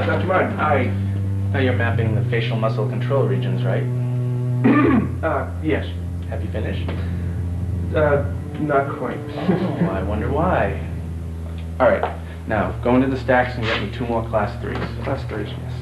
Dr. Martin, I Now you're mapping the facial muscle control regions, right? Yes. Have you finished? Not quite. Oh, I wonder why. All right, now go into the stacks and get me 2 more class 3s. Class 3s. Yes.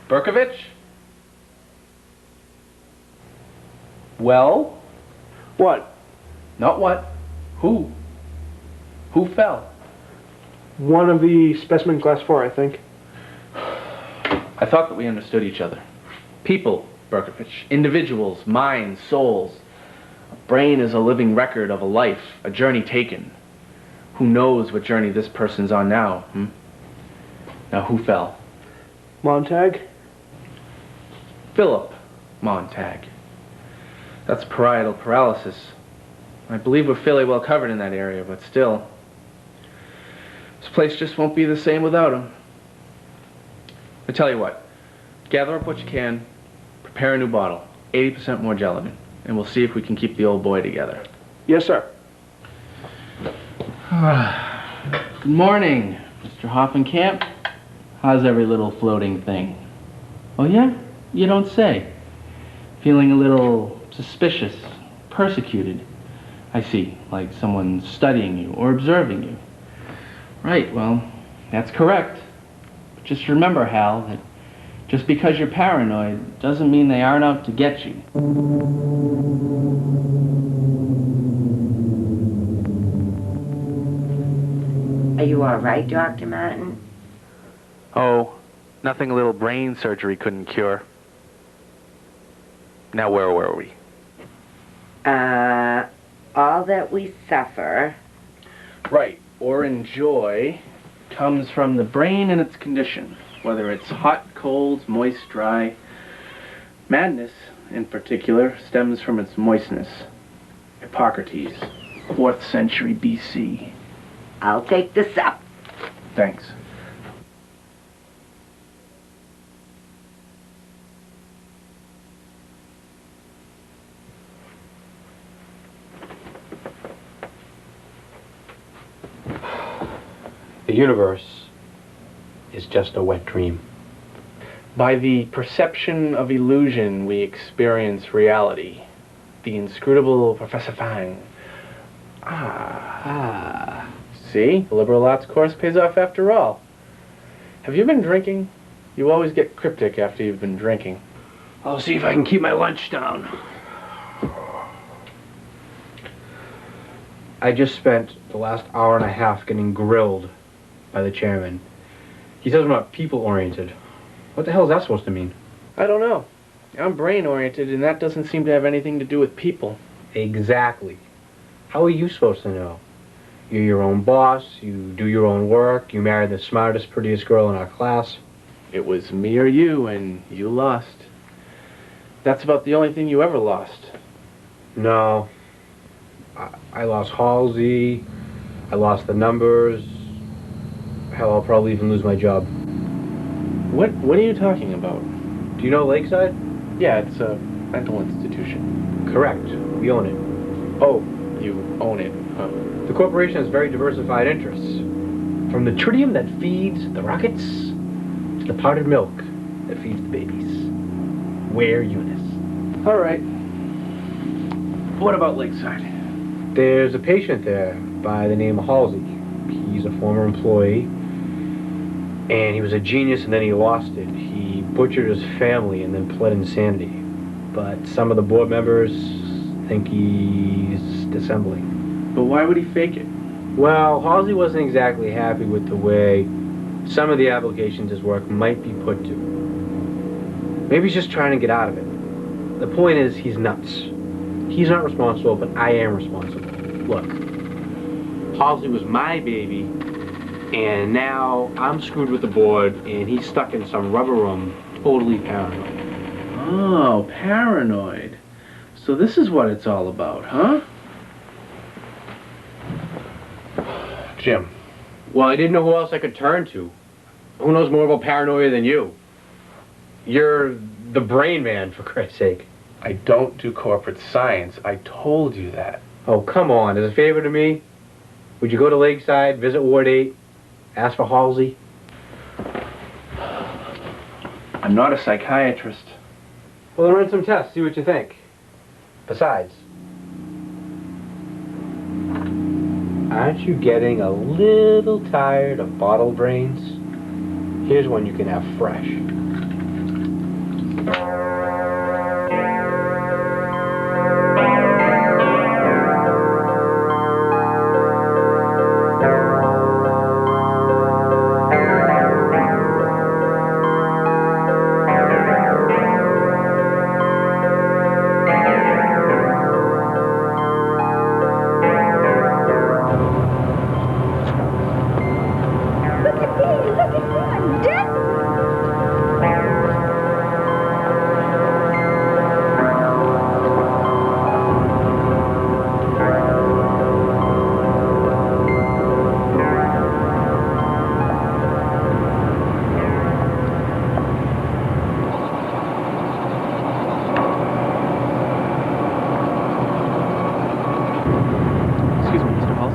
Berkovich? Well? What? Not what. Who? Who fell? One of the specimen class 4, I think. I thought that we understood each other. People, Berkovich. Individuals, minds, souls. A brain is a living record of a life, a journey taken. Who knows what journey this person's on now, Now, who fell? Montag? Philip Montag. That's parietal paralysis. I believe we're fairly well covered in that area, but still, this place just won't be the same without him. I tell you what, gather up what you can, prepare a new bottle, 80% more gelatin, and we'll see if we can keep the old boy together. Yes, sir. Good morning, Mr. Hoffenkamp. How's every little floating thing? Oh yeah? You don't say. Feeling a little suspicious, persecuted. I see, like someone's studying you or observing you. Right, well, that's correct. But just remember, Hal, that just because you're paranoid doesn't mean they aren't out to get you. Are you all right, Dr. Martin? Oh, nothing a little brain surgery couldn't cure. Now where were we? All that we suffer. Right, or enjoy, comes from the brain and its condition, whether it's hot, cold, moist, dry. Madness, in particular, stems from its moistness. Hippocrates. 4th century BC. I'll take this up. Thanks. The universe is just a wet dream. By the perception of illusion, we experience reality. The inscrutable Professor Fang. See? The liberal arts course pays off after all. Have you been drinking? You always get cryptic after you've been drinking. I'll see if I can keep my lunch down. I just spent the last hour and a half getting grilled by the chairman. He says I'm not people-oriented. What the hell is that supposed to mean? I don't know. I'm brain-oriented, and that doesn't seem to have anything to do with people. Exactly. How are you supposed to know? You're your own boss, you do your own work, you marry the smartest, prettiest girl in our class. It was me or you, and you lost. That's about the only thing you ever lost. No. I lost Halsey, I lost the numbers. Hell, I'll probably even lose my job. What are you talking about? Do you know Lakeside? Yeah, it's a mental institution. Correct. We own it. Oh, you own it, huh? The corporation has very diversified interests. From the tritium that feeds the rockets to the powdered milk that feeds the babies. We're Eunice. All right. What about Lakeside? There's a patient there by the name of Halsey. He's a former employee, and he was a genius and then he lost it. He butchered his family and then pled insanity. But some of the board members think he's dissembling. But why would he fake it? Well, Halsey wasn't exactly happy with the way some of the applications his work might be put to. Maybe he's just trying to get out of it. The point is, he's nuts. He's not responsible, but I am responsible. Look, Halsey was my baby, and now I'm screwed with the board, and he's stuck in some rubber room, totally paranoid. Oh, paranoid. So this is what it's all about, huh? Jim. Well, I didn't know who else I could turn to. Who knows more about paranoia than you? You're the brain man, for Christ's sake. I don't do corporate science. I told you that. Oh, come on. As a favor to me, would you go to Lakeside, visit Ward 8, ask for Halsey? I'm not a psychiatrist. Well, then run some tests, see what you think. Besides, aren't you getting a little tired of bottle brains? Here's one you can have fresh.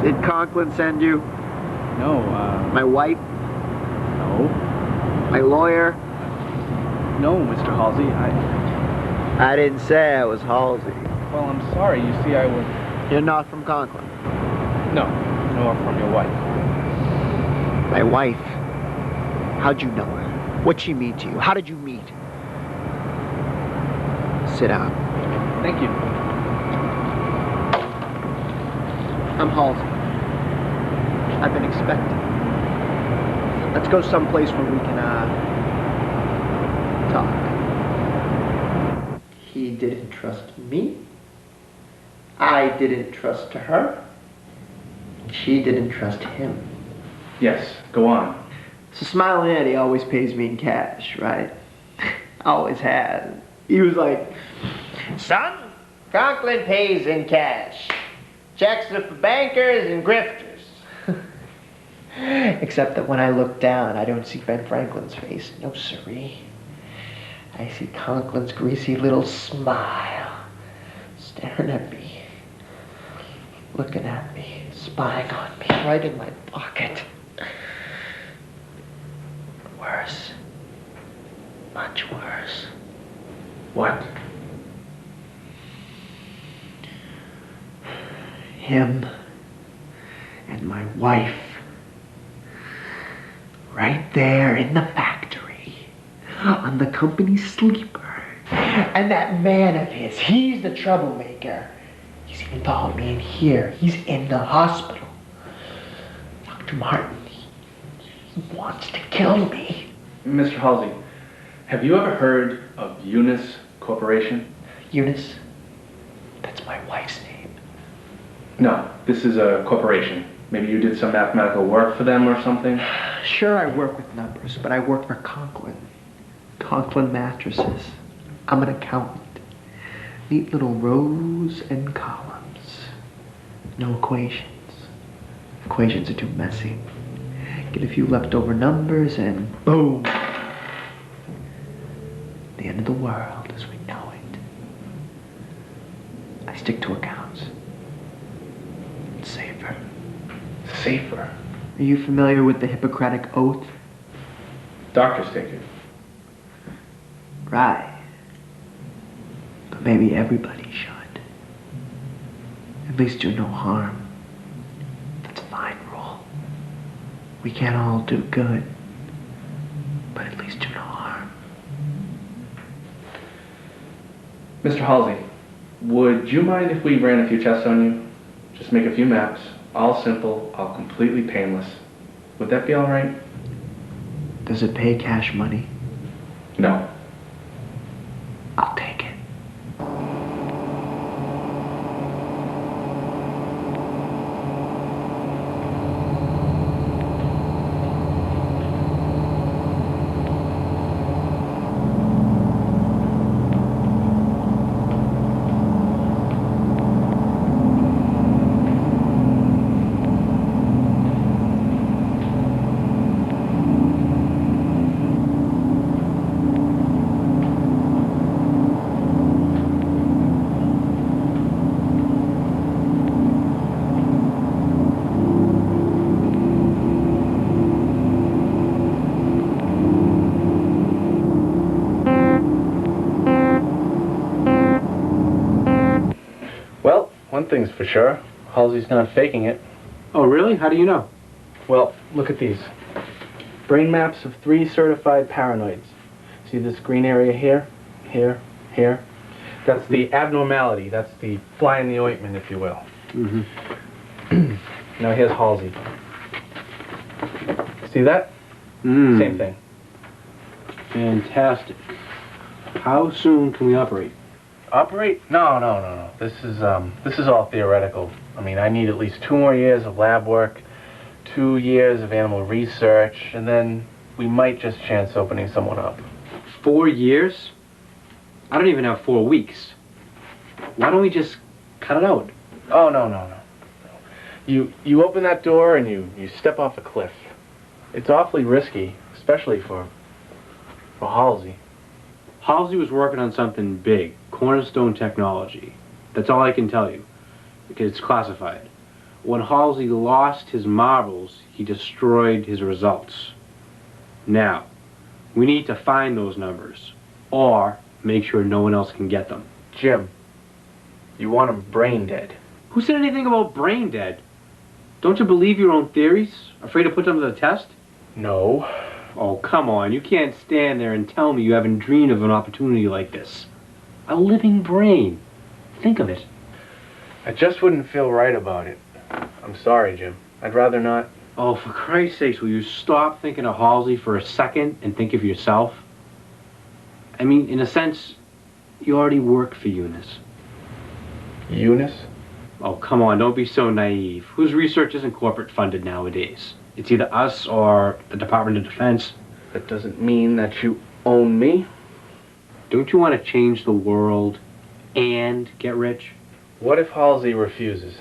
Did Conklin send you? No, My wife? no. My lawyer? No, Mr. Halsey, I didn't say I was Halsey. well, I'm sorry. You see, I was... You're not from Conklin. No, nor from your wife. My wife? How'd you know her? What'd she mean to you? How did you meet? Sit down. Thank you. I'm Halsey. I've been expecting. Let's go someplace where we can, talk. He didn't trust me. I didn't trust her. She didn't trust him. Yes, go on. So Smiling Eddie always pays me in cash, right? Always has. He was like, son, Conklin pays in cash. Checks are for bankers and grifters. Except that when I look down, I don't see Ben Franklin's face. No siree. I see Conklin's greasy little smile, staring at me, looking at me, spying on me, right in my pocket. Worse. Much worse. What? Him and my wife. Right there in the factory. On the company sleeper. And that man of his, he's the troublemaker. He's even followed me in here. He's in the hospital. Dr. Martin, he wants to kill me. Mr. Halsey, have you ever heard of Eunice Corporation? Eunice? That's my wife's name. No, this is a corporation. Maybe you did some mathematical work for them or something? Sure, I work with numbers, but I work for Conklin. Conklin Mattresses. I'm an accountant. Neat little rows and columns. No equations. Equations are too messy. Get a few leftover numbers and boom! The end of the world as we know it. I stick to accounts. It's safer. Safer. Are you familiar with the Hippocratic Oath? Doctors take it. Right. But maybe everybody should. At least do no harm. That's a fine rule. We can't all do good, but at least do no harm. Mr. Halsey, would you mind if we ran a few tests on you? Just make a few maps, all simple, all completely painless. Would that be all right? Does it pay cash money? No. I'll take it. Well, one thing's for sure. Halsey's not faking it. Oh, really? How do you know? Well, look at these. Brain maps of 3 certified paranoids. See this green area here? Here? Here? That's the abnormality. That's the fly in the ointment, if you will. Mm-hmm. Now here's Halsey. See that? Same thing. Fantastic. How soon can we operate? Operate? No. This is all theoretical. I mean, I need at least 2 more years of lab work, 2 years of animal research, and then we might just chance opening someone up. 4 years? I don't even have 4 weeks. Why don't we just cut it out? Oh, no. You open that door and you step off a cliff. It's awfully risky, especially for Halsey. Halsey was working on something big, cornerstone technology. That's all I can tell you, because it's classified. When Halsey lost his marbles, he destroyed his results. Now, we need to find those numbers, or make sure no one else can get them. Jim, you want him brain dead. Who said anything about brain dead? Don't you believe your own theories? Afraid to put them to the test? No. Oh, come on. You can't stand there and tell me you haven't dreamed of an opportunity like this. A living brain. Think of it. I just wouldn't feel right about it. I'm sorry, Jim. I'd rather not. Oh, for Christ's sakes, will you stop thinking of Halsey for a second and think of yourself? I mean, in a sense, you already work for Eunice. Eunice? Oh, come on, don't be so naive. Whose research isn't corporate funded nowadays? It's either us or the Department of Defense. That doesn't mean that you own me. Don't you want to change the world and get rich? What if Halsey refuses?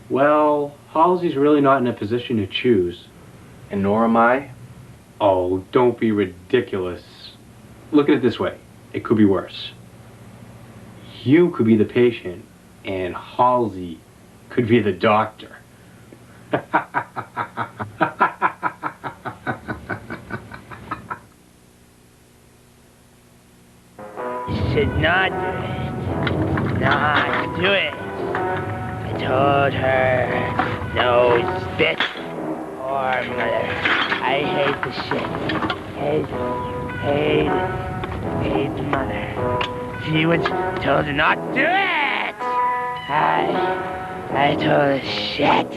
Well, Halsey's really not in a position to choose. And nor am I. Oh, don't be ridiculous. Look at it this way. It could be worse. You could be the patient, and Halsey could be the doctor. You should not do it. Not do it. I told her, no spit or mother. I hate the shit. Hate mother. She was told her not to do it. I told her shit.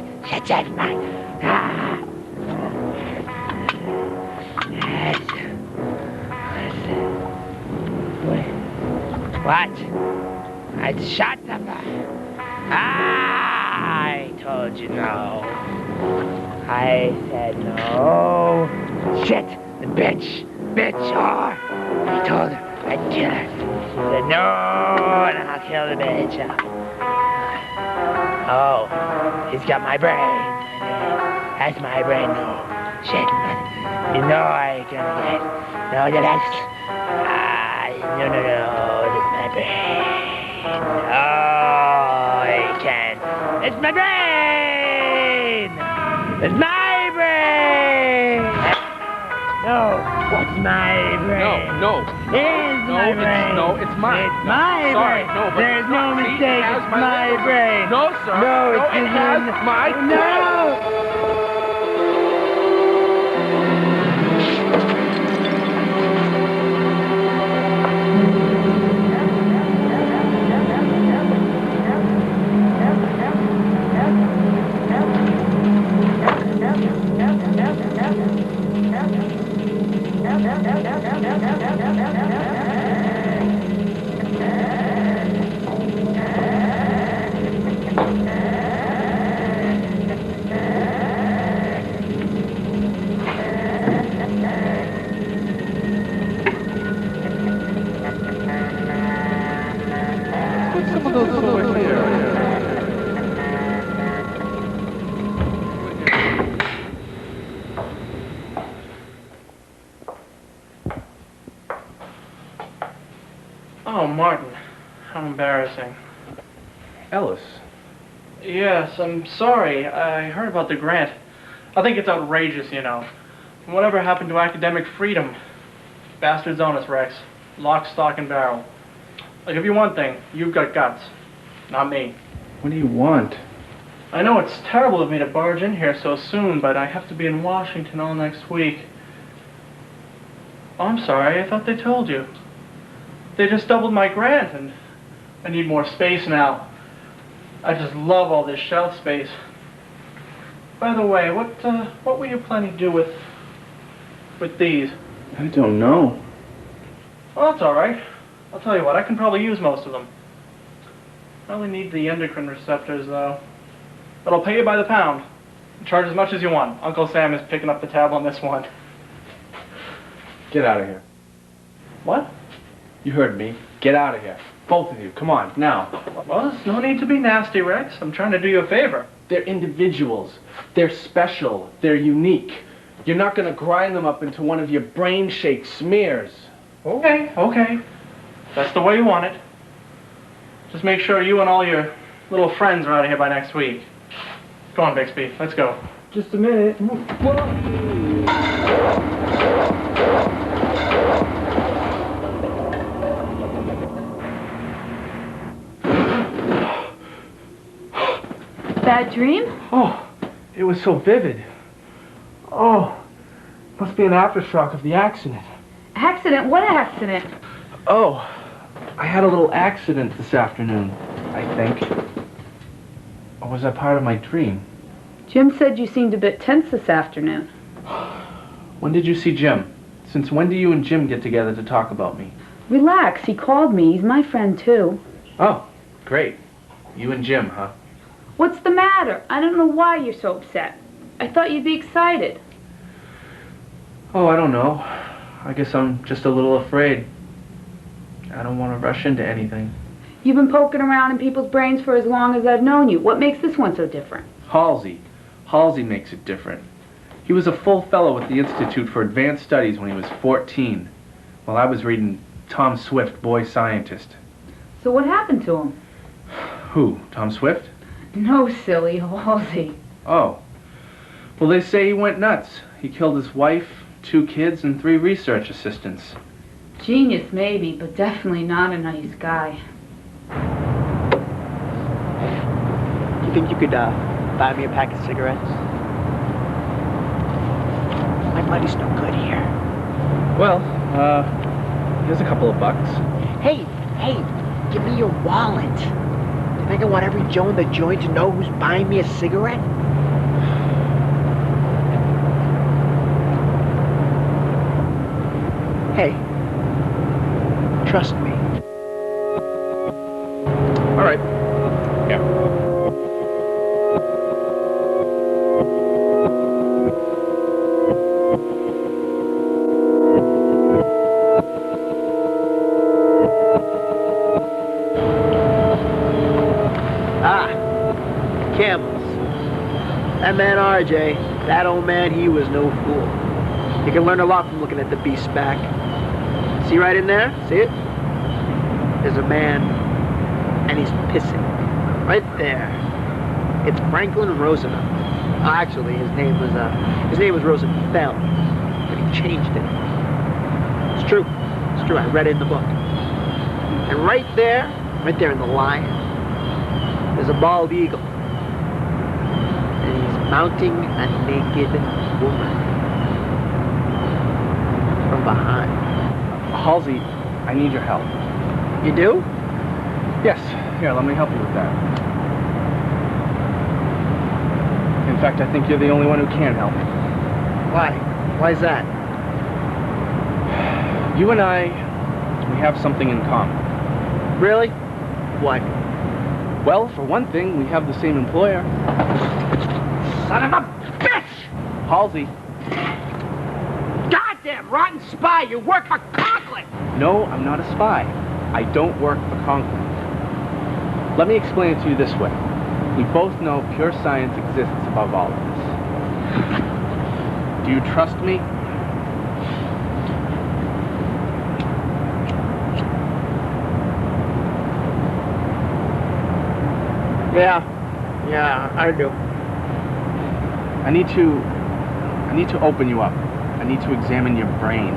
Shit, man. What? I shot the I told you no. I said no. Shit, the bitch, whore. I told her I'd kill her. She said no, and I'll kill the bitch. Oh, he's got my brain. That's my brain. No, shit, man. You know I ain't gonna get. No, that's. No, that's my brain. Oh, I can. It's my brain! It's my brain! No, what's my brain? No. It's my brain. It's mine. It's my Sorry, brain. no, but There's it's no not. See, it mistake. has It's my my label. brain. No, sir. No, No, it's it has my No! Oh, Martin, how embarrassing. Ellis. Yes, I'm sorry. I heard about the grant. I think it's outrageous, you know. Whatever happened to academic freedom? Bastards own us, Rex. Lock, stock, and barrel. I'll give you one thing. You've got guts. Not me. What do you want? I know it's terrible of me to barge in here so soon, but I have to be in Washington all next week. Oh, I'm sorry. I thought they told you. They just doubled my grant, and I need more space now. I just love all this shelf space. By the way, what were you planning to do with these? I don't know. Well, that's all right. I'll tell you what, I can probably use most of them. I only need the endocrine receptors, though. But I'll pay you by the pound. Charge as much as you want. Uncle Sam is picking up the tab on this one. Get out of here. What? You heard me. Get out of here. Both of you. Come on, now. Well, there's no need to be nasty, Rex. I'm trying to do you a favor. They're individuals. They're special. They're unique. You're not gonna grind them up into one of your brain shake smears. Okay. That's the way you want it. Just make sure you and all your little friends are out of here by next week. Come on, Bixby. Let's go. Just a minute. Bad dream? Oh, it was so vivid. Oh, must be an aftershock of the accident. Accident? What accident? Oh, I had a little accident this afternoon, I think. Or was that part of my dream? Jim said you seemed a bit tense this afternoon. When did you see Jim? Since when do you and Jim get together to talk about me? Relax, he called me. He's my friend, too. Oh, great. You and Jim, huh? What's the matter? I don't know why you're so upset. I thought you'd be excited. Oh, I don't know. I guess I'm just a little afraid. I don't want to rush into anything. You've been poking around in people's brains for as long as I've known you. What makes this one so different? Halsey. Halsey makes it different. He was a full fellow with the Institute for Advanced Studies when he was 14, while I was reading Tom Swift, Boy Scientist. So what happened to him? Who? Tom Swift? No, silly, Halsey. Oh. Well, they say he went nuts. He killed his wife, 2 kids, and 3 research assistants. Genius, maybe, but definitely not a nice guy. Do you think you could buy me a pack of cigarettes? My money's no good here. Well, here's a couple of bucks. Hey, give me your wallet. Do you think I want every Joe in the joint to know who's buying me a cigarette? Hey, trust me. All right. Yeah. Camels. That man RJ, that old man, he was no fool. You can learn a lot from looking at the beast's back. See right in there? See it? There's a man, and he's pissing. Right there. It's Franklin Roosevelt. Actually, his name was Roosevelt, but he changed it. It's true. It's true. I read it in the book. And right there in the lion, there's a bald eagle. And he's mounting a naked woman from behind. Halsey, I need your help. You do? Yes. Here, let me help you with that. In fact, I think you're the only one who can help me. Why? Why is that? You and I, we have something in common. Really? What? Well, for one thing, we have the same employer. Son of a bitch! Halsey. Goddamn rotten spy! You work for Conklin! No, I'm not a spy. I don't work for Conklin. Let me explain it to you this way. We both know pure science exists above all of this. Do you trust me? Yeah, I do. I need to open you up. I need to examine your brain.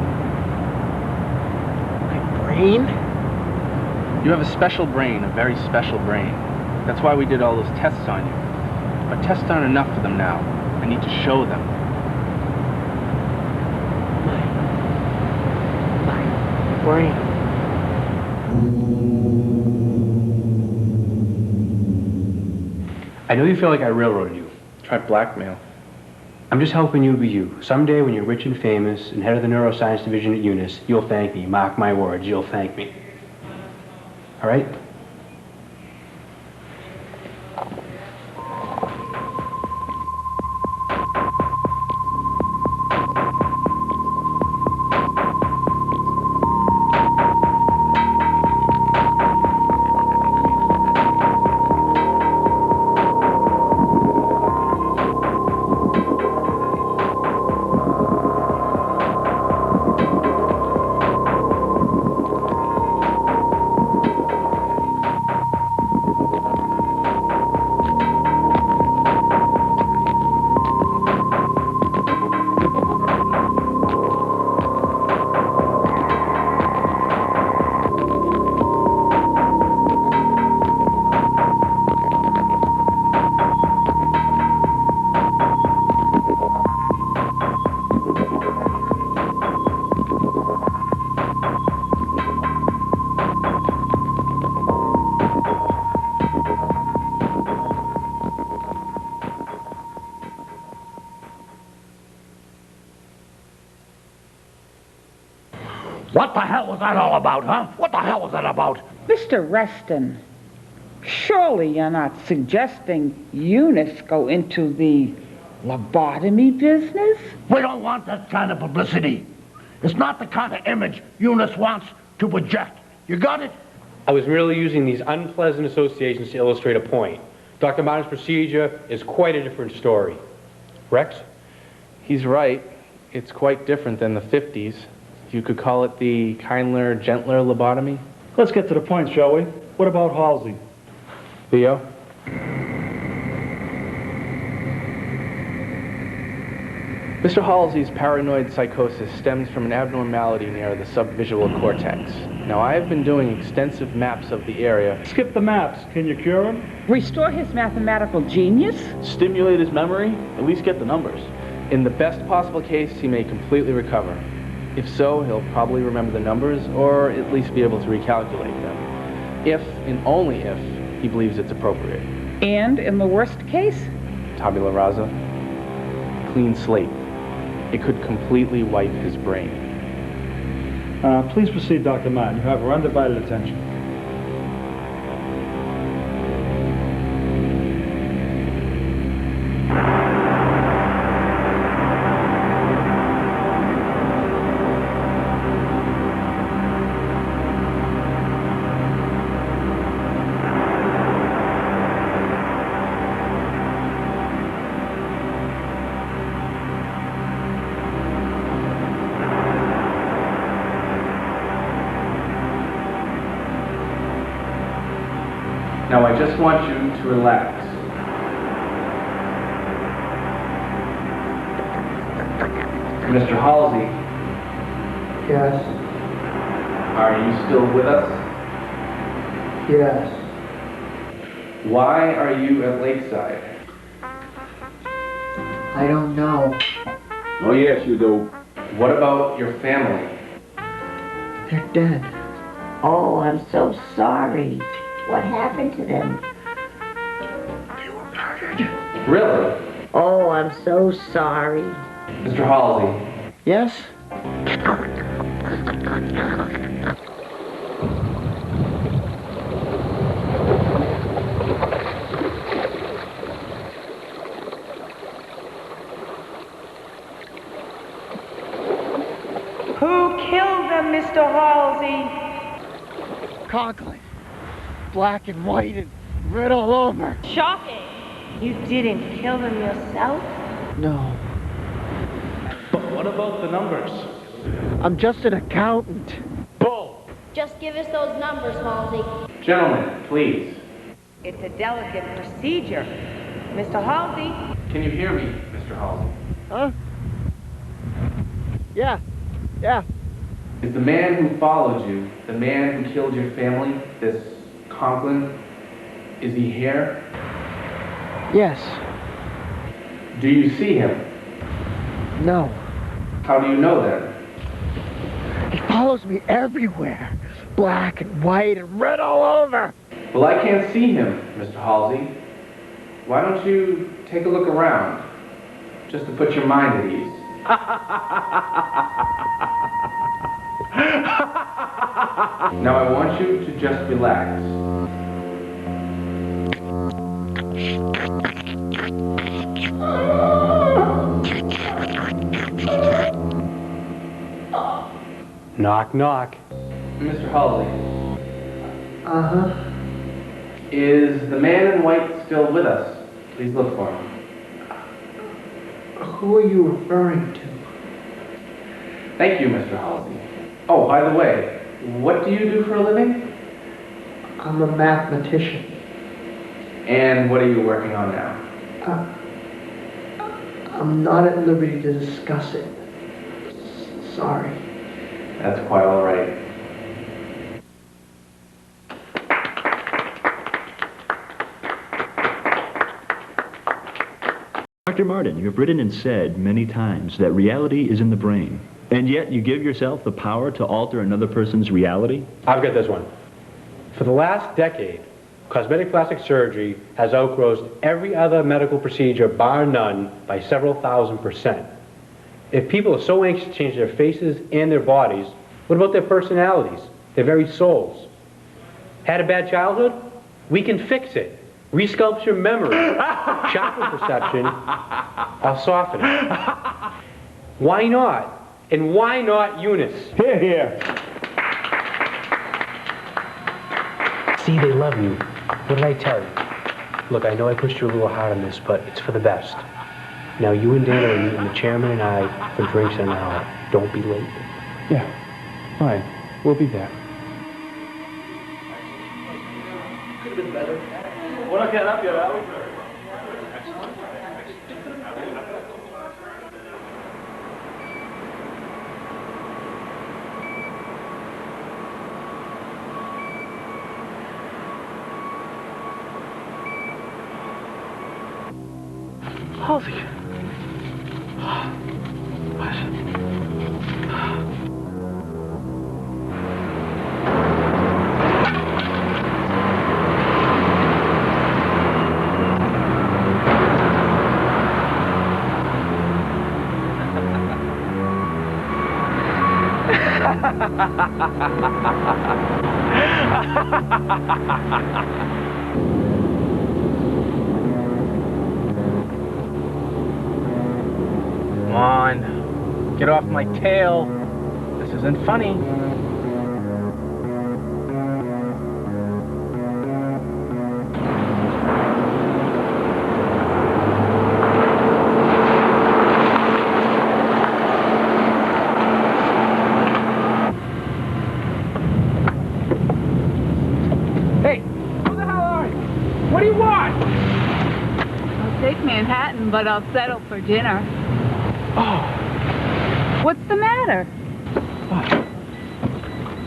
My brain? You have a special brain, a very special brain. That's why we did all those tests on you. But tests aren't enough for them now. I need to show them. My brain. I know you feel like I railroaded you. Try blackmail. I'm just helping you be you. Someday when you're rich and famous and head of the neuroscience division at UNIS, you'll thank me. Mark my words, you'll thank me. All right? What the hell was that all about, huh? What the hell was that about? Mr. Reston, surely you're not suggesting Eunice go into the lobotomy business? We don't want that kind of publicity. It's not the kind of image Eunice wants to project. You got it? I was merely using these unpleasant associations to illustrate a point. Dr. Martin's procedure is quite a different story. Rex? He's right. It's quite different than the 50s. You could call it the kinder, gentler lobotomy. Let's get to the point, shall we? What about Halsey? Theo? Mr. Halsey's paranoid psychosis stems from an abnormality near the subvisual cortex. Now, I have been doing extensive maps of the area. Skip the maps. Can you cure him? Restore his mathematical genius? Stimulate his memory? At least get the numbers. In the best possible case, he may completely recover. If so, he'll probably remember the numbers, or at least be able to recalculate them. If, and only if, he believes it's appropriate. And in the worst case? Tabula rasa. Clean slate. It could completely wipe his brain. Please proceed, Dr. Martin. You have our undivided attention. Now, I just want you to relax. Mr. Halsey. Yes. Are you still with us? Yes. Why are you at Lakeside? I don't know. Oh, yes, you do. What about your family? They're dead. Oh, I'm so sorry. What happened to them? They were murdered. Really? Oh, I'm so sorry. Mr. Halsey. Yes? Who killed them, Mr. Halsey? Conklin. Black and white and red all over. Shocking. You didn't kill them yourself? No. But what about the numbers? I'm just an accountant. Bull! Just give us those numbers, Halsey. Gentlemen, please. It's a delicate procedure. Mr. Halsey? Can you hear me, Mr. Halsey? Huh? Yeah. Yeah. Is the man who followed you, the man who killed your family, this Conklin, is he here? Yes. Do you see him? No. How do you know then? He follows me everywhere. Black and white and red all over. Well, I can't see him, Mr. Halsey. Why don't you take a look around, just to put your mind at ease? Now I want you to just relax. Knock, knock. Mr. Halsey. Uh-huh. Is the man in white still with us? Please look for him. Who are you referring to? Thank you, Mr. Halsey. Oh, by the way, what do you do for a living? I'm a mathematician. And what are you working on now? I'm not at liberty to discuss it. Sorry. That's quite all right. Dr. Martin, you have written and said many times that reality is in the brain, and yet you give yourself the power to alter another person's reality? I've got this one. For the last decade, cosmetic plastic surgery has outgrossed every other medical procedure, bar none, by several thousand%. If people are so anxious to change their faces and their bodies, what about their personalities, their very souls? Had a bad childhood? We can fix it. Resculpt your memory, sharpen perception, or soften it. Why not? And why not Eunice? Here, here. See, they love you. What did I tell you? Look, I know I pushed you a little hard on this, but it's for the best. Now, you and Dana are meeting the chairman and I for drinks in an hour. Don't be late. Yeah, fine. We'll be there. Could have been better. We're not getting up yet, are we? Halsey. What? Come on, get off my tail. This isn't funny. Hey, who the hell are you? What do you want? I'll take Manhattan, but I'll settle for dinner. Oh. What's the matter?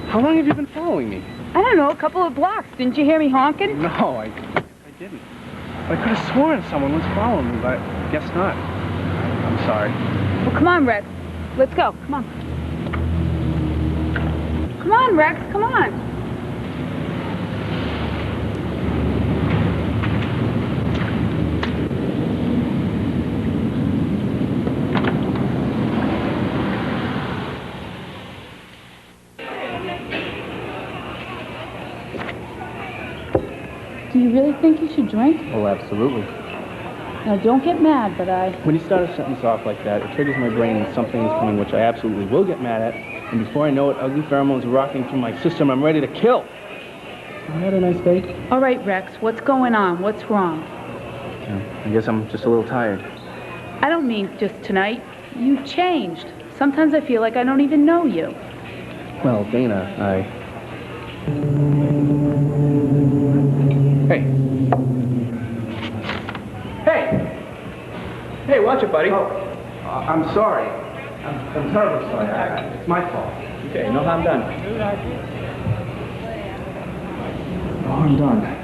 How long have you been following me? I don't know, a couple of blocks. Didn't you hear me honking? No, I didn't. I could have sworn someone was following me, but I guess not. I'm sorry. Well, come on, Rex. Let's go. Come on. Come on, Rex. Come on. Do you really think you should drink? Oh, absolutely. Now, don't get mad, but When you start a sentence off like that, it triggers my brain and something is coming which I absolutely will get mad at. And before I know it, ugly pheromones are rocking through my system. I'm ready to kill. Isn't that a nice day? All right, Rex, what's going on? What's wrong? I guess I'm just a little tired. I don't mean just tonight. You changed. Sometimes I feel like I don't even know you. Well, Dana, Hey. Hey! Hey, watch it, buddy. Oh, I'm sorry. I'm terribly sorry. It's my fault. Okay, no harm done. No harm done.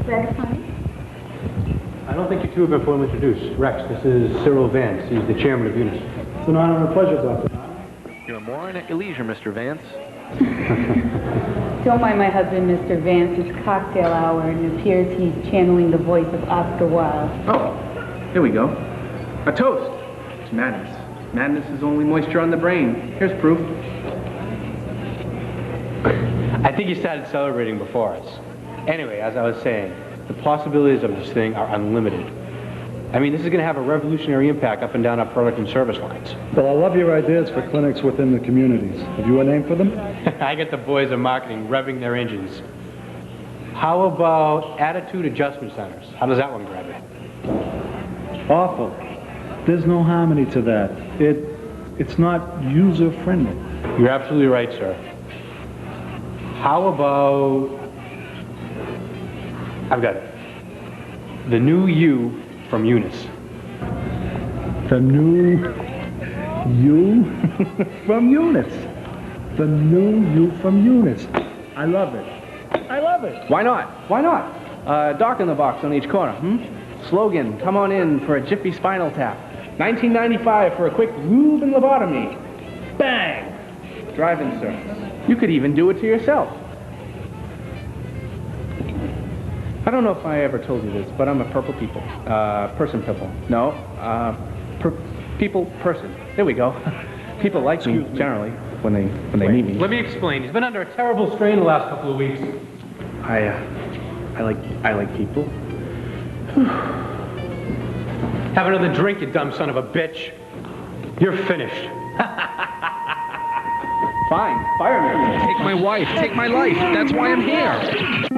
Rex, honey? I don't think you two have been formally introduced. Rex, this is Cyril Vance. He's the chairman of UNIS. It's an honor and a pleasure, Doctor. You're more at your leisure, Mr. Vance. Don't mind my husband, Mr. Vance. It's cocktail hour, and it appears he's channeling the voice of Oscar Wilde. Oh, here we go. A toast to madness. Madness is only moisture on the brain. Here's proof. I think you started celebrating before us. Anyway, as I was saying, the possibilities of this thing are unlimited. I mean, this is going to have a revolutionary impact up and down our product and service lines. Well, I love your ideas for clinics within the communities. Have you a name for them? I get the boys in marketing revving their engines. How about attitude adjustment centers? How does that one grab you? Awful. There's no harmony to that. It's not user-friendly. You're absolutely right, sir. How about... I've got it. The new you from Eunice. The new you from Eunice. The new you from Eunice. I love it. I love it. Why not? Why not? Doc in the box on each corner, Slogan, come on in for a jiffy spinal tap. $19.95 for a quick lube and lobotomy. Bang! Drive-in service. You could even do it to yourself. I don't know if I ever told you this, but I'm a purple people. Person people. No, people person. There we go. People like me, generally, when they meet me. Let me explain. He's been under a terrible strain the last couple of weeks. I like people. Have another drink, you dumb son of a bitch. You're finished. Fine, fire me. Take my wife, take my life. That's why I'm here.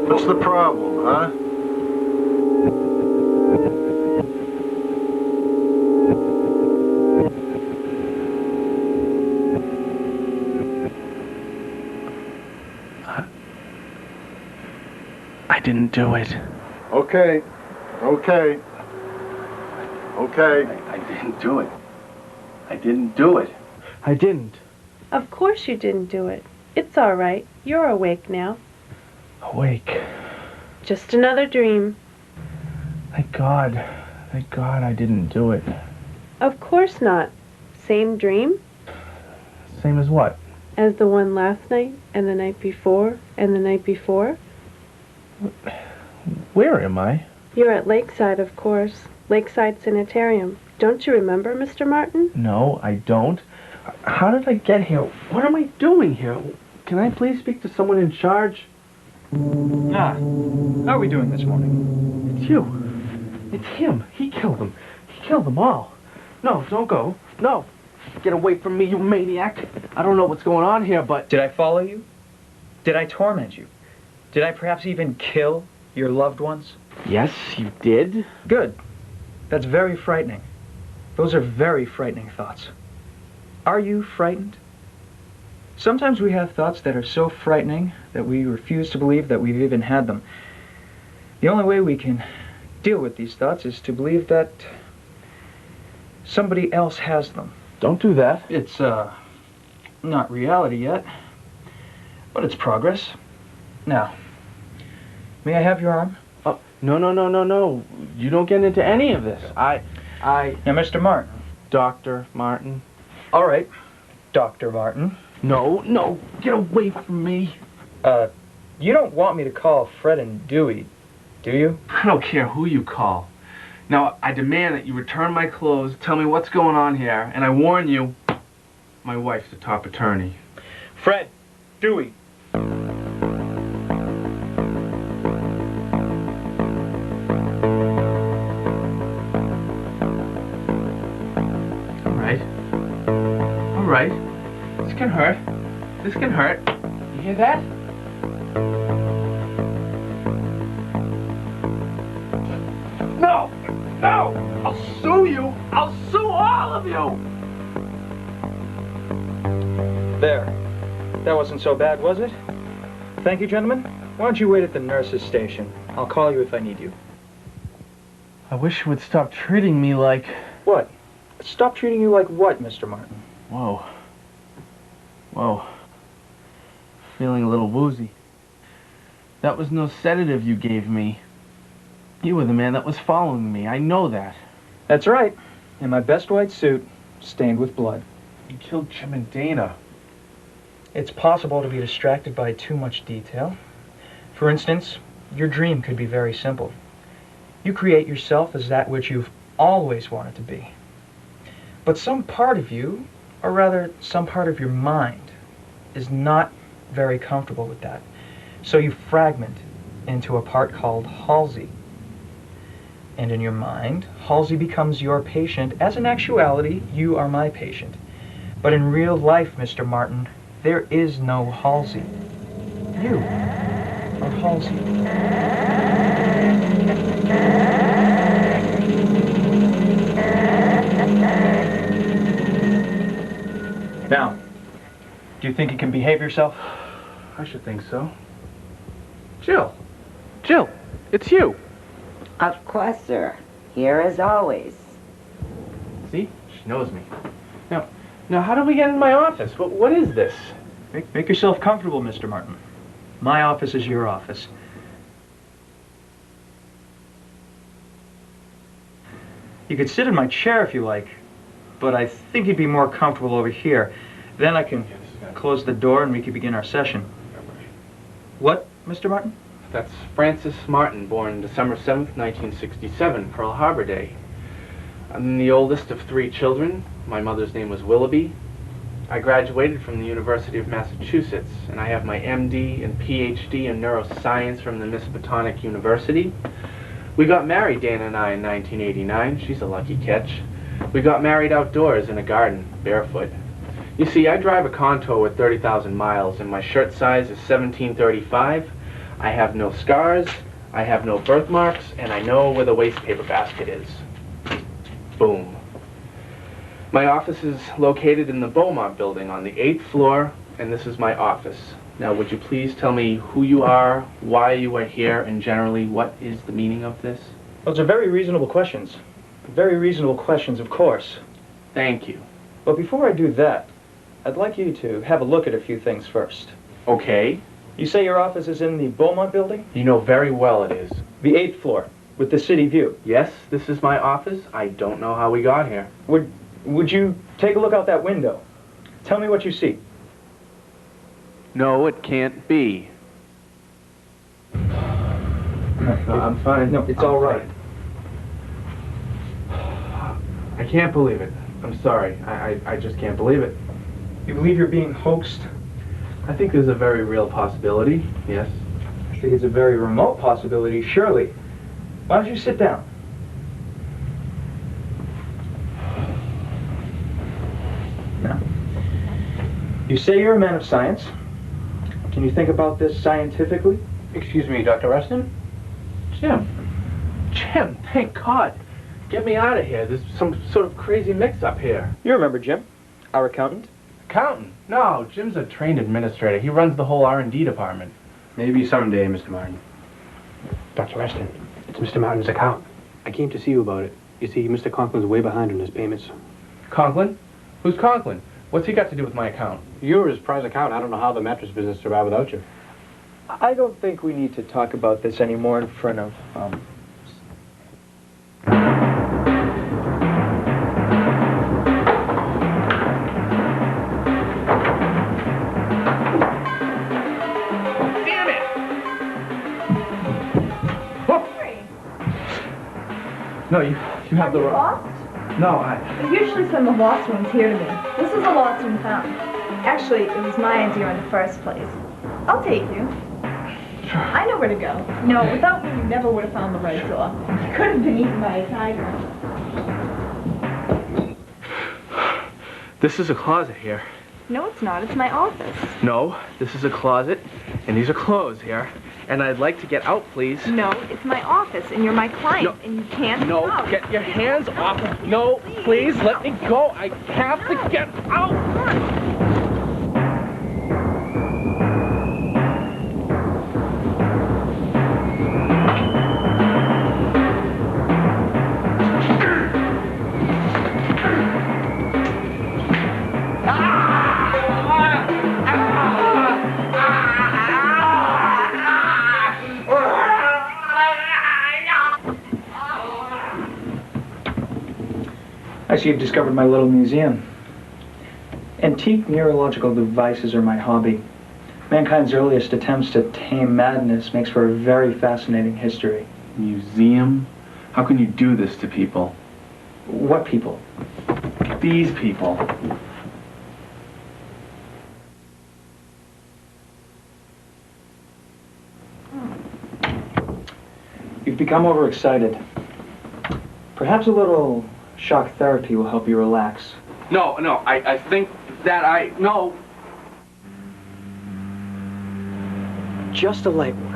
What's the problem, huh? I didn't do it. Okay. Okay. Okay. I didn't do it. I didn't do it. I didn't. Of course you didn't do it. It's all right. You're awake now. Awake. Just another dream. Thank God. Thank God I didn't do it. Of course not. Same dream Same as what? as the one last night, and the night before, and the night before. Where am I? You're at Lakeside, of course. Lakeside Sanitarium. Don't you remember, Mr. Martin? No, I don't. How did I get here? What am I doing here? Can I please speak to someone in charge? Ah, how are we doing this morning? It's you. It's him. He killed them. He killed them all. No, don't go. No. Get away from me, you maniac. I don't know what's going on here, but... Did I follow you? Did I torment you? Did I perhaps even kill your loved ones? Yes, you did. Good. That's very frightening. Those are very frightening thoughts. Are you frightened? Sometimes we have thoughts that are so frightening that we refuse to believe that we've even had them. The only way we can deal with these thoughts is to believe that somebody else has them. Don't do that. It's, not reality yet, but it's progress. Now, may I have your arm? Oh, no. You don't get into any of this. Now, Mr. Martin. Dr. Martin. All right, Dr. Martin. No, get away from me. You don't want me to call Fred and Dewey, do you? I don't care who you call. Now, I demand that you return my clothes, tell me what's going on here, and I warn you, my wife's the top attorney. Fred, Dewey. All right. This can hurt. This can hurt. You hear that? No! No! I'll sue you! I'll sue all of you! There. That wasn't so bad, was it? Thank you, gentlemen. Why don't you wait at the nurse's station? I'll call you if I need you. I wish you would stop treating me like... What? Stop treating you like what, Mr. Martin? Whoa. Whoa. Feeling a little woozy. That was no sedative you gave me. You were the man that was following me. I know that. That's right. In my best white suit, stained with blood. You killed Jim and Dana. It's possible to be distracted by too much detail. For instance, your dream could be very simple. You create yourself as that which you've always wanted to be. But some part of you, or rather some part of your mind, is not very comfortable with that. So you fragment into a part called Halsey. And in your mind, Halsey becomes your patient, as in actuality, you are my patient. But in real life, Mr. Martin, there is no Halsey. You are Halsey. Now, do you think you can behave yourself? I should think so. Jill! Jill! It's you! Of course, sir. Here as always. See? She knows me. Now how do we get in my office? What is this? Make yourself comfortable, Mr. Martin. My office is your office. You could sit in my chair if you like, but I think you'd be more comfortable over here. Then I can close the door and we can begin our session. What, Mr. Martin? That's Francis Martin, born December 7th, 1967, Pearl Harbor Day. I'm the oldest of 3 children. My mother's name was Willoughby. I graduated from the University of Massachusetts, and I have my MD and PhD in neuroscience from the Miskatonic University. We got married, Dana and I, in 1989. She's a lucky catch. We got married outdoors in a garden, barefoot. You see, I drive a Contour with 30,000 miles, and my shirt size is 1735. I have no scars, I have no birthmarks, and I know where the waste paper basket is. Boom. My office is located in the Beaumont building on the 8th floor, and this is my office. Now, would you please tell me who you are, why you are here, and generally, what is the meaning of this? Those are very reasonable questions. Very reasonable questions, of course. Thank you. But before I do that, I'd like you to have a look at a few things first. Okay. You say your office is in the Beaumont building? You know very well it is. The 8th floor, with the city view. Yes, this is my office. I don't know how we got here. Would you take a look out that window? Tell me what you see. No, it can't be. No, I'm fine. No, it's all right. I can't believe it. I'm sorry. I just can't believe it. You believe you're being hoaxed? I think there's a very real possibility, yes. I think it's a very remote possibility, surely. Why don't you sit down? Now, you say you're a man of science. Can you think about this scientifically? Excuse me, Dr. Rustin? Jim, thank God. Get me out of here. There's some sort of crazy mix-up here. You remember Jim, our accountant? Accountant? No, Jim's a trained administrator. He runs the whole R&D department. Maybe someday, Mr. Martin. Dr. Rustin, it's Mr. Martin's account. I came to see you about it. You see, Mr. Conklin's way behind on his payments. Conklin? Who's Conklin? What's he got to do with my account? You're his prize account. I don't know how the mattress business survived without you. I don't think we need to talk about this anymore in front of, Damn it! No, you have the wrong... No, They usually send the lost ones here to me. This is a lost and found. Actually, it was my idea in the first place. I'll take you. I know where to go. No, without me, you never would have found the right door. You could have been eaten by a tiger. This is a closet here. No, it's not. It's my office. No, this is a closet, and these are clothes here. And I'd like to get out, please. No, it's my office, and you're my client, and you can't No, go out. get your hands off of me. No, please, let me go. I have to get out. I see you've discovered my little museum. Antique neurological devices are my hobby. Mankind's earliest attempts to tame madness makes for a very fascinating history. Museum? How can you do this to people? What people? These people. You've become overexcited. Perhaps a little shock therapy will help you relax. No, I think that no. Just a light one.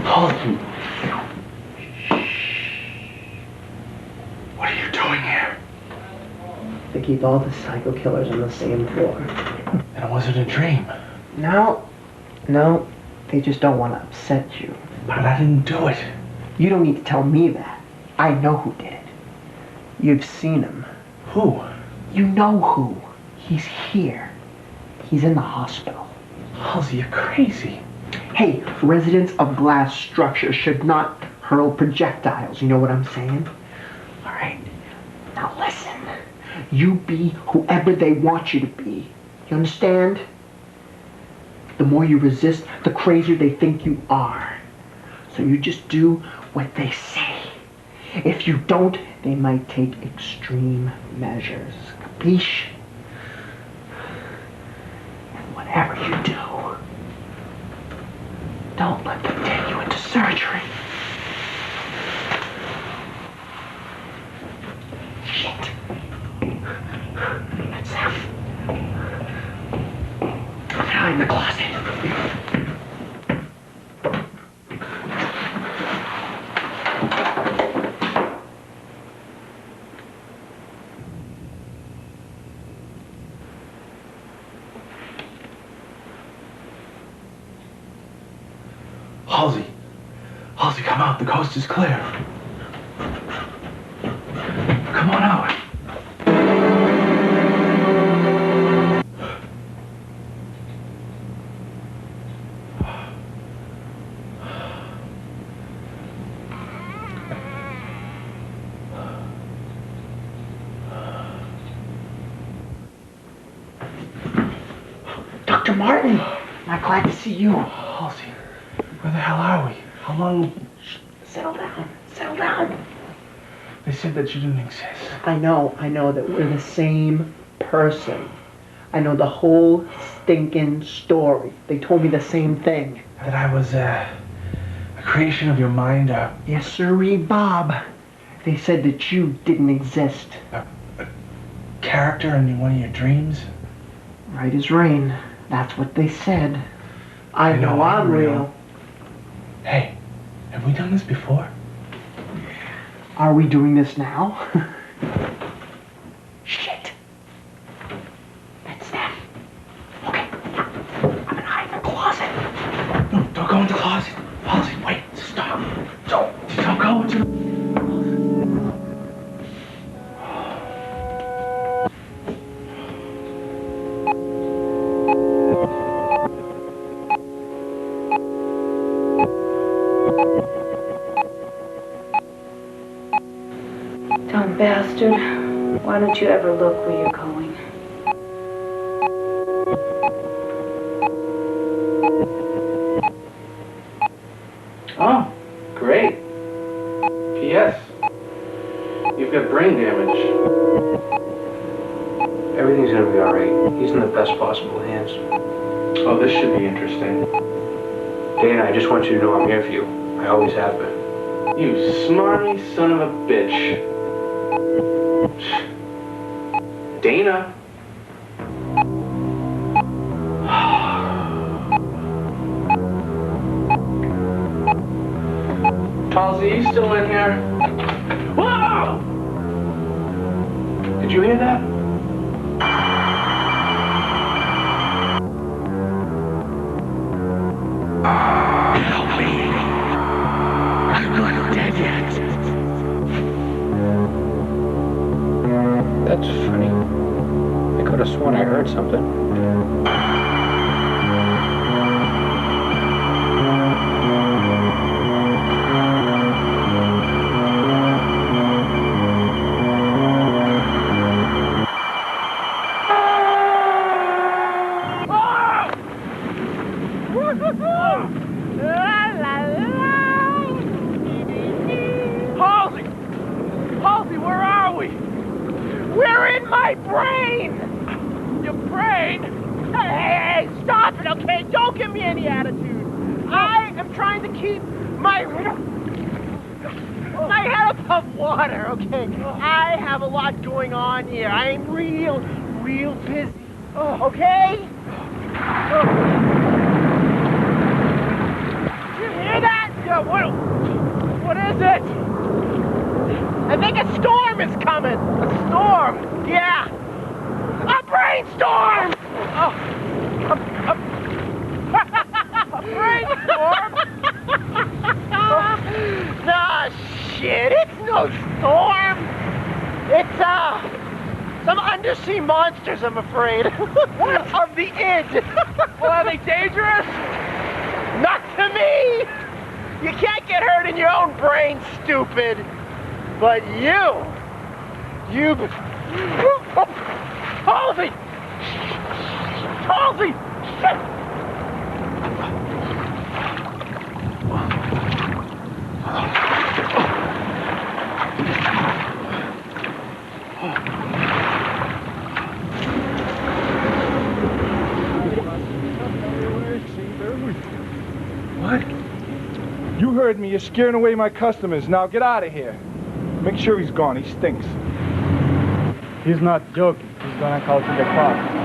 Holly. What are you doing here? They keep all the psycho killers on the same floor. And was it a dream? No, they just don't want to upset you. But I didn't do it. You don't need to tell me that. I know who did it. You've seen him. Who? You know who. He's here. He's in the hospital. Halsey, you're crazy. Hey, residents of glass structures should not hurl projectiles. You know what I'm saying? All right. Now listen. You be whoever they want you to be. You understand? The more you resist, the crazier they think you are. So you just do what they say. If you don't, they might take extreme measures. Capiche? And whatever you do, don't let them take you into surgery. Shit. That's them. Hide in the closet. Halsey, come out. The coast is clear. Come on out. Dr. Martin, I'm glad to see you. Halsey, where the hell are we? How long? Settle down. Settle down. They said that you didn't exist. I know that we're the same person. I know the whole stinking story. They told me the same thing. That I was a creation of your mind. Yes, sirree, Bob. They said that you didn't exist. A character in one of your dreams? Right as rain. That's what they said. I know I'm real. Hey, have we done this before? Are we doing this now? Shit. That's them. Okay. I'm gonna hide in the closet. No, don't go in the closet. Halsey, wait. Stop. Don't go into the... Dumb bastard. Why don't you ever look where you're going? Oh, great. P.S. You've got brain damage. Everything's gonna be alright. He's in the best possible hands. Oh, this should be interesting. Dana, I just want you to know I'm here for you. I always have been. You smarmy son of a bitch. Dana. Halsey, you still in here? Whoa! Did you hear that? Help me. I'm not dead yet. That's funny. I could have sworn I heard something. Halsey! Halsey, where are we? We're in my brain! Your brain? Hey, stop it, okay? Don't give me any attitude. I am trying to keep my head above water, okay? I have a lot going on here. I'm real busy, okay? Did you hear that? Yeah, what is it? I think a storm is coming. A storm? Yeah. A brainstorm! Oh. A brainstorm? Nah, shit. It's no storm. It's, some undersea monsters, I'm afraid. What? Of the id. Well, are they dangerous? Not to me. You can't get hurt in your own brain, stupid. But you... Halsey! Halsey! Shit! What? You heard me. You're scaring away my customers. Now get out of here. Make sure he's gone. He stinks. He's not joking. He's gonna call to the cops.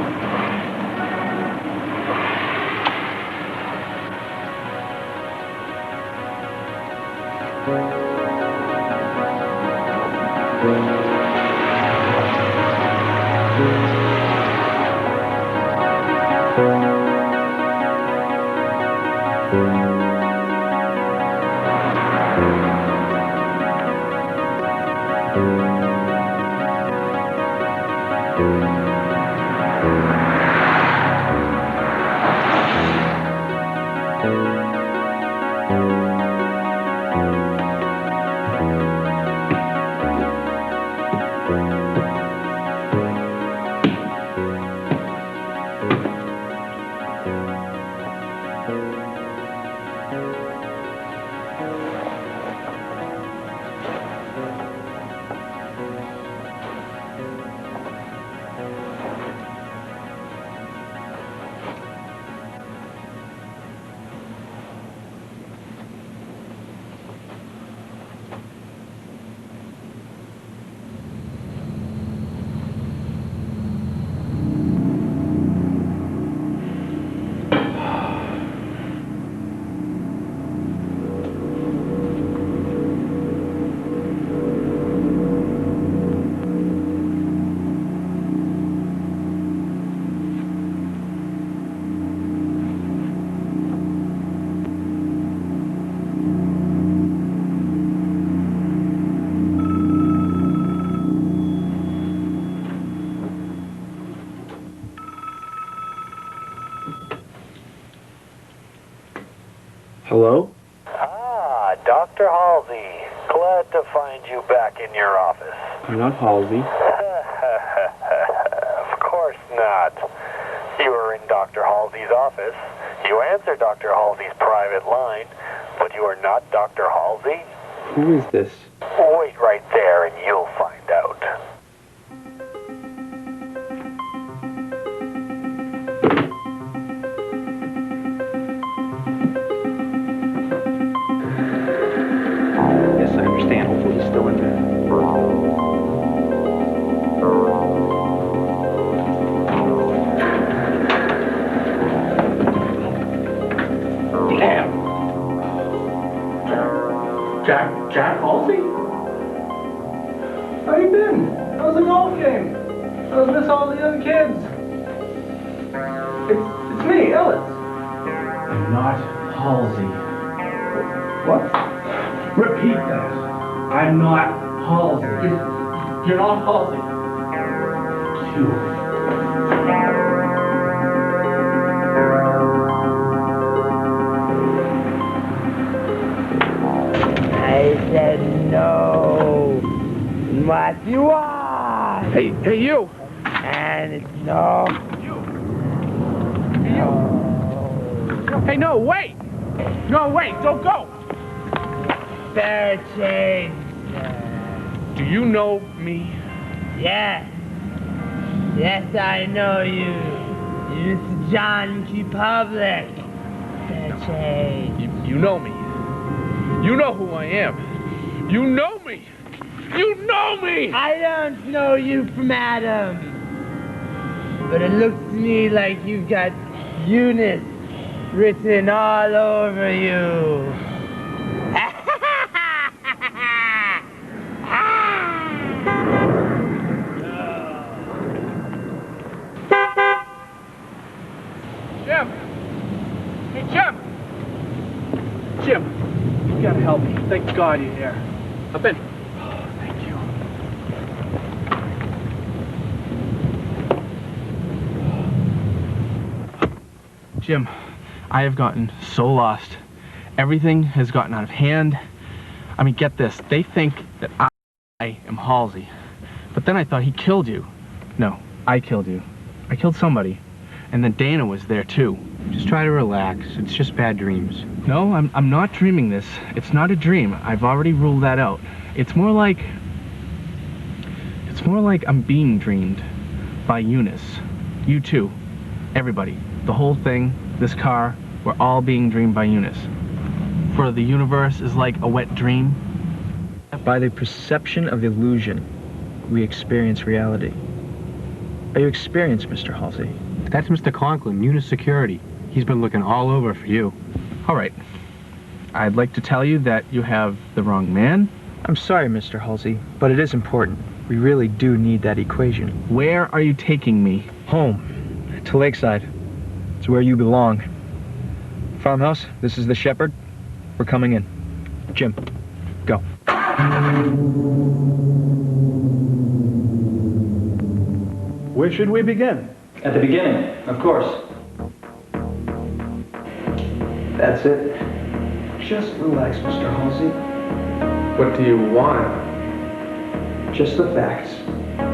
Hello? Ah, Dr. Halsey. Glad to find you back in your office. I'm not Halsey. Of course not. You were in Dr. Halsey's office. You answered Dr. Halsey's private line, but you are not Dr. Halsey. Who is this? Wait right there and you'll find out. Jack Halsey? How you been? How was the golf game? How's Miss all the other kids? It's me, Ellis. I'm not Halsey. What? Repeat that. I'm not Halsey. You're not Halsey. I said no. What you want? Hey, you. And it's no. Hey, no, wait. No, wait, don't go. Fair change. Do you know me? Yes. Yes, I know you. You're Mr. John Q. Public. Fair change. You know me. You know who I am. You know me. You know me. I don't know you from Adam. But it looks to me like you've got Eunice written all over you. Jim! Hey, Jim! Jim, you gotta help me. Thank God you're here. I've been... Oh, thank you. Jim, I have gotten so lost. Everything has gotten out of hand. I mean, get this. They think that I am Halsey. But then I thought he killed you. No, I killed you. I killed somebody. And then Dana was there too. Just try to relax. It's just bad dreams. No, I'm not dreaming this. It's not a dream. I've already ruled that out. It's more like I'm being dreamed by Eunice. You too. Everybody. The whole thing, this car, we're all being dreamed by Eunice. For the universe is like a wet dream. By the perception of illusion, we experience reality. Are you experienced, Mr. Halsey? That's Mr. Conklin, Eunice Security. He's been looking all over for you. All right. I'd like to tell you that you have the wrong man. I'm sorry, Mr. Halsey, but it is important. We really do need that equation. Where are you taking me? Home. To Lakeside. It's where you belong. Farmhouse, this is the Shepherd. We're coming in. Jim, go. Where should we begin? At the beginning, of course. That's it. Just relax, Mr. Halsey. What do you want? Just the facts.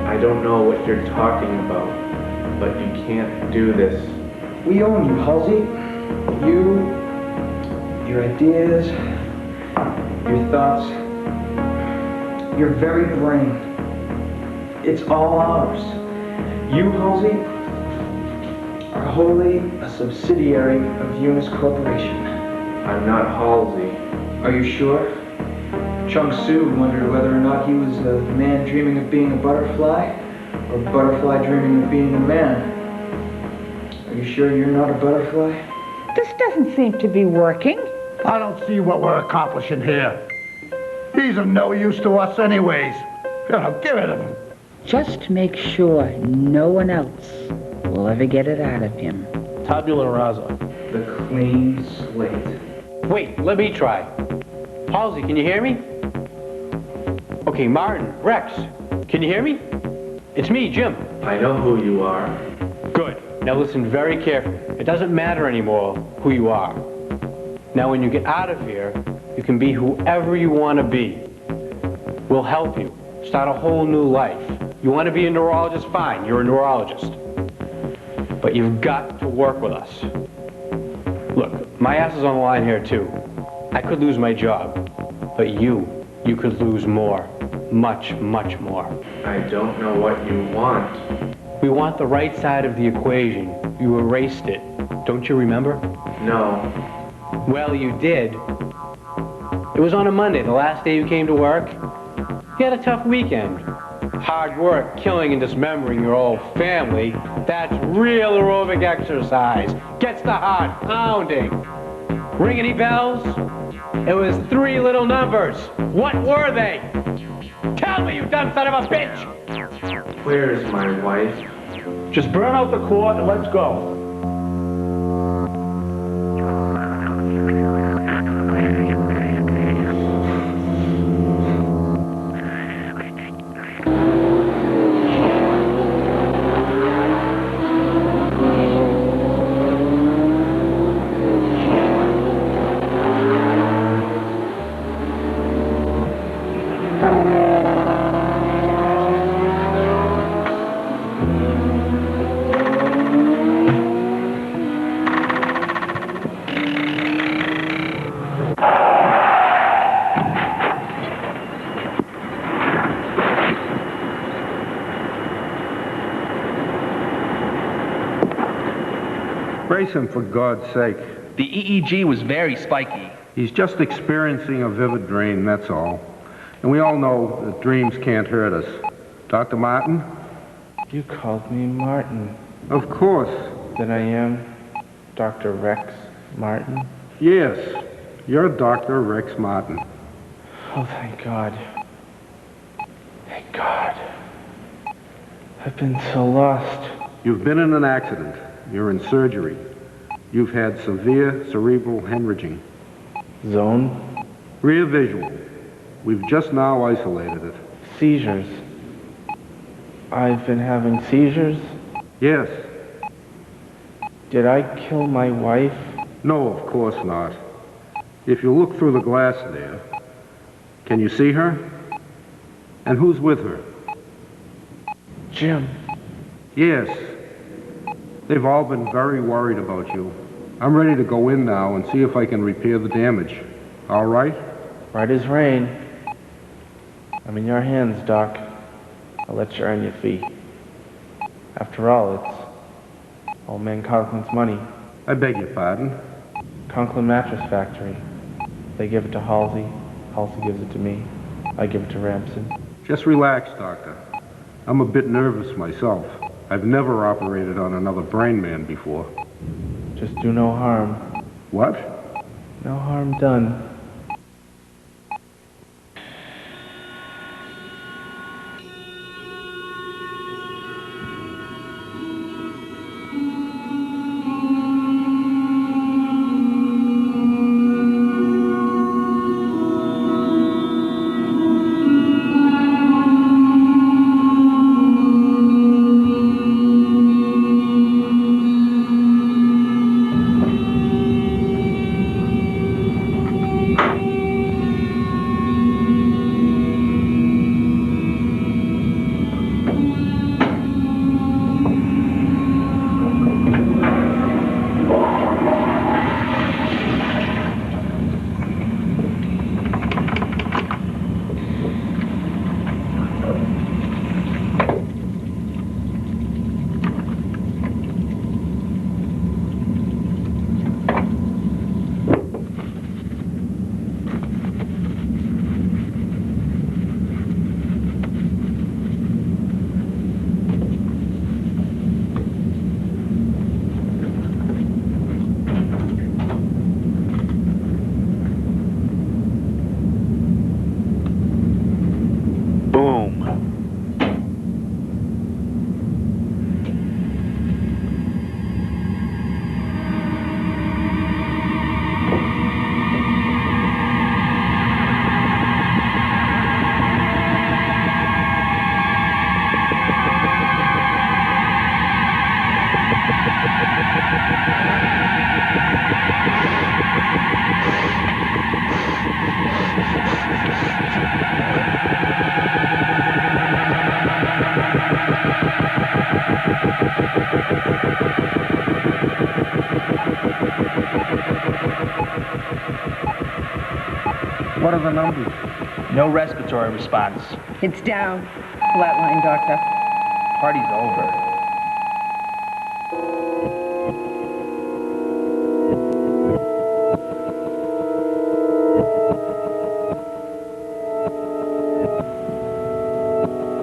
I don't know what you're talking about, but you can't do this. We own you, Halsey. You, your ideas, your thoughts, your very brain. It's all ours. You, Halsey, are wholly a subsidiary of Eunice Corporation. I'm not Halsey. Are you sure? Chung Su wondered whether or not he was a man dreaming of being a butterfly, or a butterfly dreaming of being a man. Are you sure you're not a butterfly? This doesn't seem to be working. I don't see what we're accomplishing here. He's of no use to us anyways. Give it to him. Just make sure no one else will ever get it out of him. Tabula rasa. The clean slate. Wait, let me try. Halsey, can you hear me? Okay, Martin, Rex, can you hear me? It's me, Jim. I know who you are. Good. Now listen very carefully. It doesn't matter anymore who you are. Now when you get out of here, you can be whoever you want to be. We'll help you. Start a whole new life. You want to be a neurologist? Fine, you're a neurologist. But you've got to work with us. Look, my ass is on the line here too. I could lose my job, but you could lose more. Much, much more. I don't know what you want. We want the right side of the equation. You erased it. Don't you remember? No. Well, you did. It was on a Monday, the last day you came to work. You had a tough weekend. Hard work, killing and dismembering your whole family. That's real aerobic exercise. Gets the heart pounding. Ring any bells? It was 3 little numbers. What were they? Tell me, you dumb son of a bitch! Where's my wife? Just burn out the court and let's go. Brace him, for God's sake. The EEG was very spiky. He's just experiencing a vivid dream, that's all. And we all know that dreams can't hurt us. Dr. Martin? You called me Martin. Of course. Then I am Dr. Rex Martin? Yes, you're Dr. Rex Martin. Oh, thank God. Thank God. I've been so lost. You've been in an accident. You're in surgery. You've had severe cerebral hemorrhaging. Zone? Rear visual. We've just now isolated it. Seizures. I've been having seizures? Yes. Did I kill my wife? No, of course not. If you look through the glass there, can you see her? And who's with her? Jim. Yes. They've all been very worried about you. I'm ready to go in now and see if I can repair the damage. All right? Right as rain. I'm in your hands, Doc. I'll let you earn your fee. After all, it's old man Conklin's money. I beg your pardon? Conklin Mattress Factory. They give it to Halsey. Halsey gives it to me. I give it to Ramson. Just relax, Doctor. I'm a bit nervous myself. I've never operated on another brain man before. Just do no harm. What? No harm done. What are the numbers? No respiratory response. It's down. Flatline, Doctor. Party's over.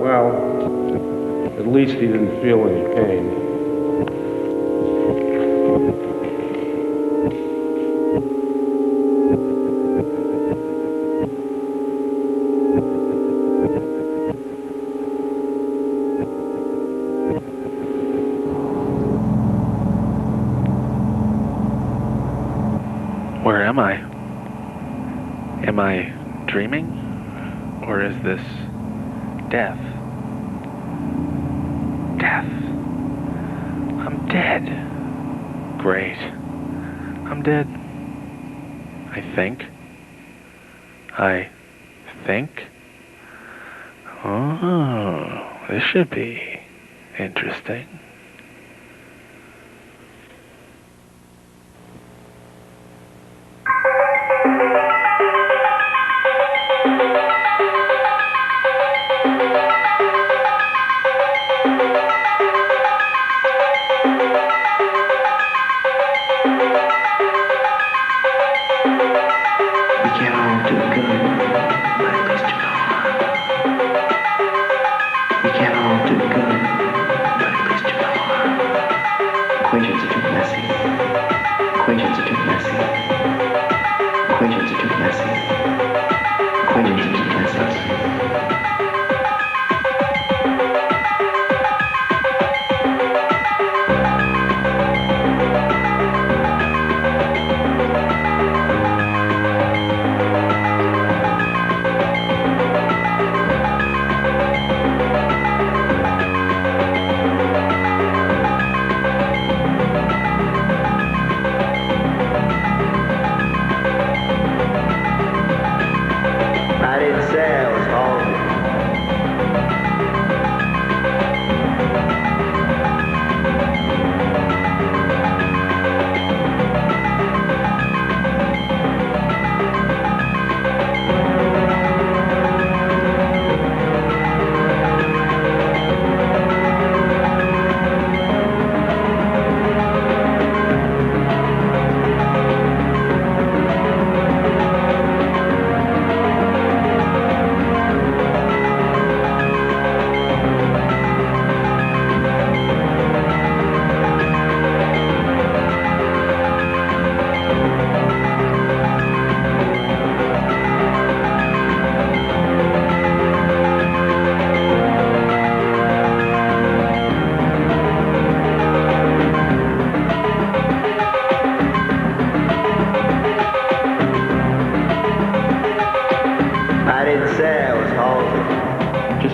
Well, at least he didn't feel any pain. am I? Am I dreaming? Or is this death? Death. I'm dead. Great. I'm dead. I think. Oh, this should be interesting.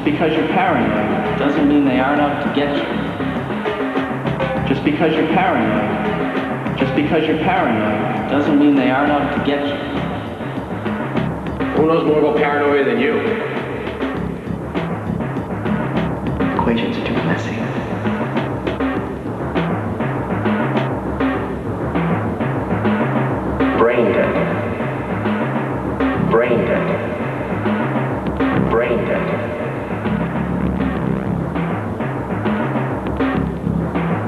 because you're paranoid doesn't mean they aren't out to get you. Just because you're paranoid doesn't mean they aren't out to get you. Who knows more about paranoia than you? Equations are too messy. Braindead. Braindead. Braindead.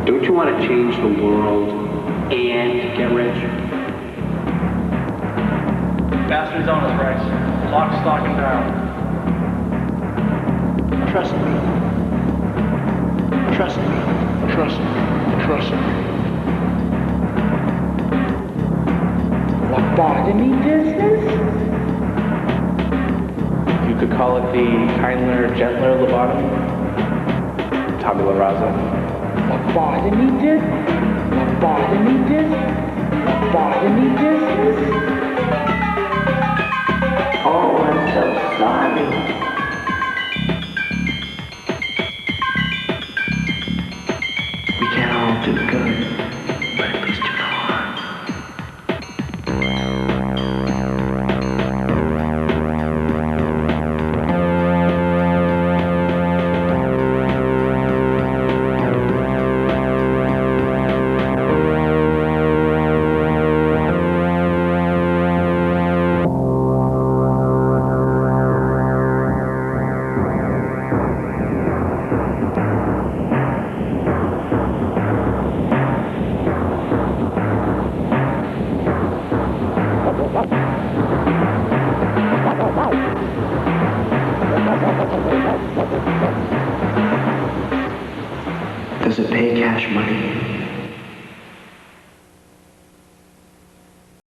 Don't you want to change the world and get rich? Bastard's on his rights. Clock's stocking down. Trust me. Trust me. Trust me. Trust me. Lobotomy business? You could call it the kinder, gentler lobotomy. Tabula rasa. Lobotomy business? Lobotomy business? Lobotomy business? Oh, I'm so sorry. We can't all do good, but at least you know harm. Does it pay cash money?